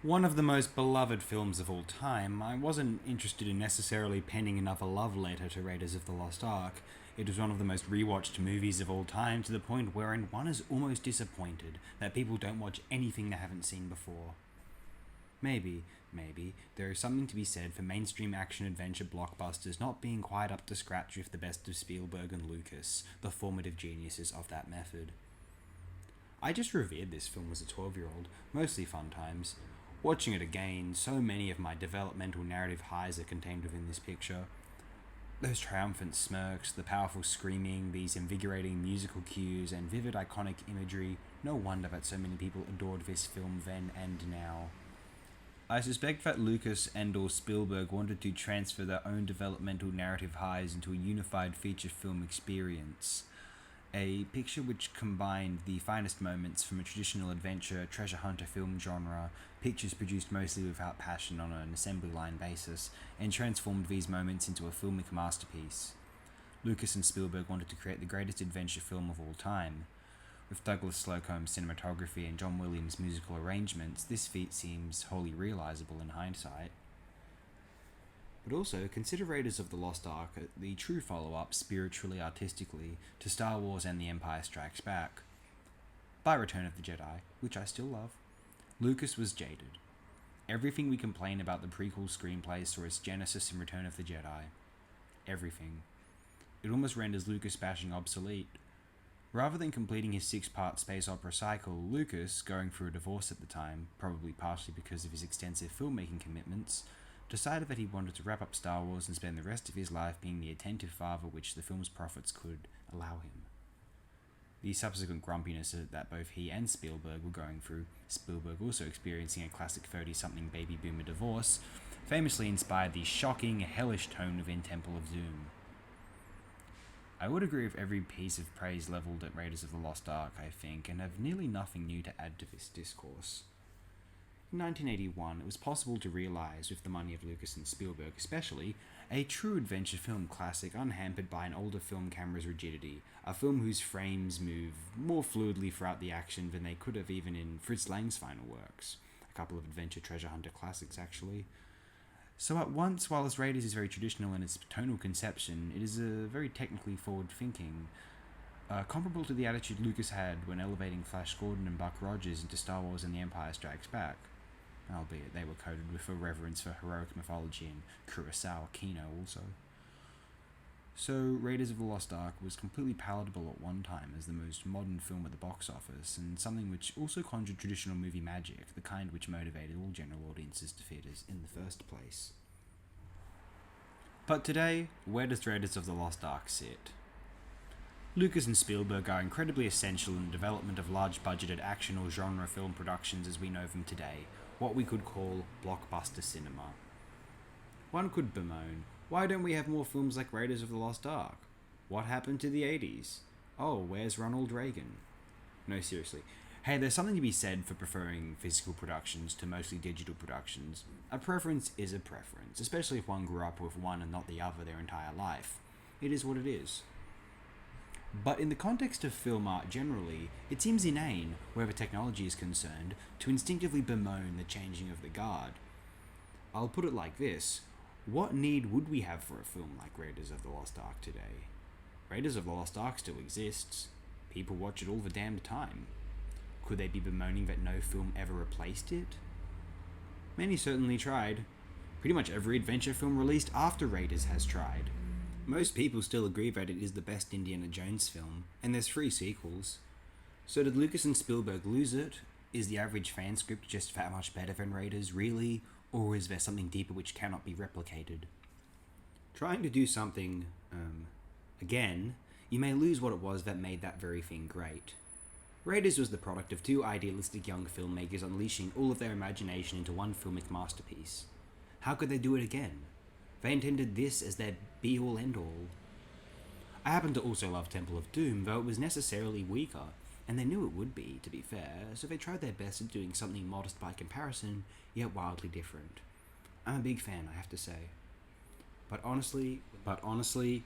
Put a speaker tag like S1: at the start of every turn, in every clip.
S1: One of the most beloved films of all time, I wasn't interested in necessarily penning another love letter to Raiders of the Lost Ark. It was one of the most rewatched movies of all time, to the point wherein one is almost disappointed that people don't watch anything they haven't seen before. Maybe, there is something to be said for mainstream action adventure blockbusters not being quite up to scratch with the best of Spielberg and Lucas, the formative geniuses of that method. I just revered this film as a 12-year-old, mostly fun times. Watching it again, so many of my developmental narrative highs are contained within this picture. Those triumphant smirks, the powerful screaming, these invigorating musical cues, and vivid iconic imagery, no wonder that so many people adored this film then and now. I suspect that Lucas and or Spielberg wanted to transfer their own developmental narrative highs into a unified feature film experience. A picture which combined the finest moments from a traditional adventure, treasure hunter film genre, pictures produced mostly without passion on an assembly line basis, and transformed these moments into a filmic masterpiece. Lucas and Spielberg wanted to create the greatest adventure film of all time. With Douglas Slocum's cinematography and John Williams' musical arrangements, this feat seems wholly realizable in hindsight. But also, consider Raiders of the Lost Ark the true follow-up, spiritually, artistically, to Star Wars and The Empire Strikes Back. By Return of the Jedi, which I still love, Lucas was jaded. Everything we complain about the prequel screenplay saw its genesis in Return of the Jedi. Everything. It almost renders Lucas bashing obsolete. Rather than completing his six-part space opera cycle, Lucas, going through a divorce at the time, probably partially because of his extensive filmmaking commitments, decided that he wanted to wrap up Star Wars and spend the rest of his life being the attentive father which the film's profits could allow him. The subsequent grumpiness that both he and Spielberg were going through, Spielberg also experiencing a classic 30-something baby boomer divorce, famously inspired the shocking, hellish tone within Temple of Doom. I would agree with every piece of praise levelled at Raiders of the Lost Ark, I think, and have nearly nothing new to add to this discourse. In 1981, it was possible to realise, with the money of Lucas and Spielberg especially, a true adventure film classic unhampered by an older film camera's rigidity, a film whose frames move more fluidly throughout the action than they could have even in Fritz Lang's final works. A couple of adventure treasure hunter classics, actually. So at once, while Raiders is very traditional in its tonal conception, it is very technically forward-thinking, comparable to the attitude Lucas had when elevating Flash Gordon and Buck Rogers into Star Wars and The Empire Strikes Back, albeit they were coded with a reverence for heroic mythology and Kurosawa Kino also. So Raiders of the Lost Ark was completely palatable at one time as the most modern film at the box office, and something which also conjured traditional movie magic, the kind which motivated all general audiences to theatres in the first place. But today, where does Raiders of the Lost Ark sit? Lucas and Spielberg are incredibly essential in the development of large-budgeted action or genre film productions as we know them today, what we could call blockbuster cinema. One could bemoan, why don't we have more films like Raiders of the Lost Ark? What happened to the 80s? Oh, where's Ronald Reagan? No, seriously. Hey, there's something to be said for preferring physical productions to mostly digital productions. A preference is a preference, especially if one grew up with one and not the other their entire life. It is what it is. But in the context of film art generally, it seems inane, wherever technology is concerned, to instinctively bemoan the changing of the guard. I'll put it like this. What need would we have for a film like Raiders of the Lost Ark today? Raiders of the Lost Ark still exists. People watch it all the damned time. Could they be bemoaning that no film ever replaced it? Many certainly tried. Pretty much every adventure film released after Raiders has tried. Most people still agree that it is the best Indiana Jones film, and there's 3 sequels. So did Lucas and Spielberg lose it? Is the average fan script just that much better than Raiders, really? Or is there something deeper which cannot be replicated? Trying to do something, again, you may lose what it was that made that very thing great. Raiders was the product of 2 idealistic young filmmakers unleashing all of their imagination into one filmic masterpiece. How could they do it again? They intended this as their be-all end-all. I happen to also love Temple of Doom, though it was necessarily weaker, and they knew it would be, to be fair, so they tried their best at doing something modest by comparison, yet wildly different. I'm a big fan, I have to say. But honestly,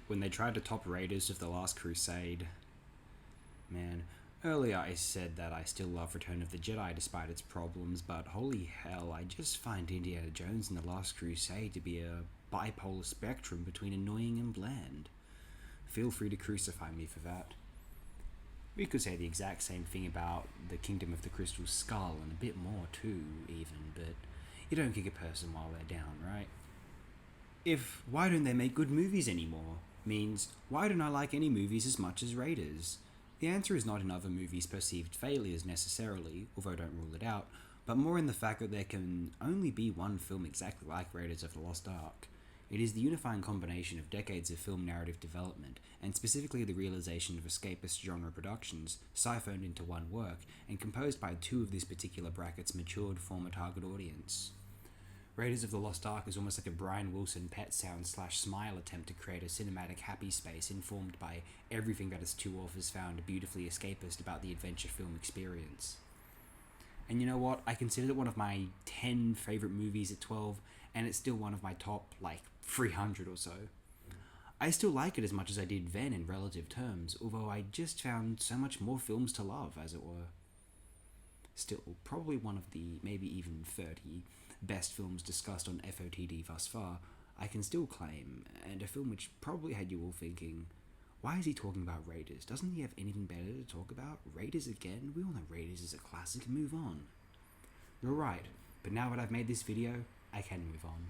S1: when they tried to top Raiders of the Last Crusade, man, Earlier I said that I still love Return of the Jedi despite its problems, but holy hell, I just find Indiana Jones and The Last Crusade to be a bipolar spectrum between annoying and bland. Feel free to crucify me for that. We could say the exact same thing about The Kingdom of the Crystal Skull, and a bit more too, even, but you don't kick a person while they're down, right? If why don't they make good movies anymore means why don't I like any movies as much as Raiders? The answer is not in other movies' perceived failures necessarily, although don't rule it out, but more in the fact that there can only be one film exactly like Raiders of the Lost Ark. It is the unifying combination of decades of film narrative development, and specifically the realization of escapist genre productions, siphoned into one work, and composed by two of this particular bracket's matured former target audience. Raiders of the Lost Ark is almost like a Brian Wilson pet sound / smile attempt to create a cinematic happy space informed by everything that its two authors found beautifully escapist about the adventure film experience. And you know what? I considered it one of my 10 favourite movies at 12, and it's still one of my top, 300 or so. I still like it as much as I did then in relative terms, although I just found so much more films to love, as it were. Still, probably one of the maybe even 30 best films discussed on FOTD thus far, I can still claim, and a film which probably had you all thinking, why is he talking about Raiders? Doesn't he have anything better to talk about? Raiders again? We all know Raiders is a classic, move on. You're right, but now that I've made this video, I can move on.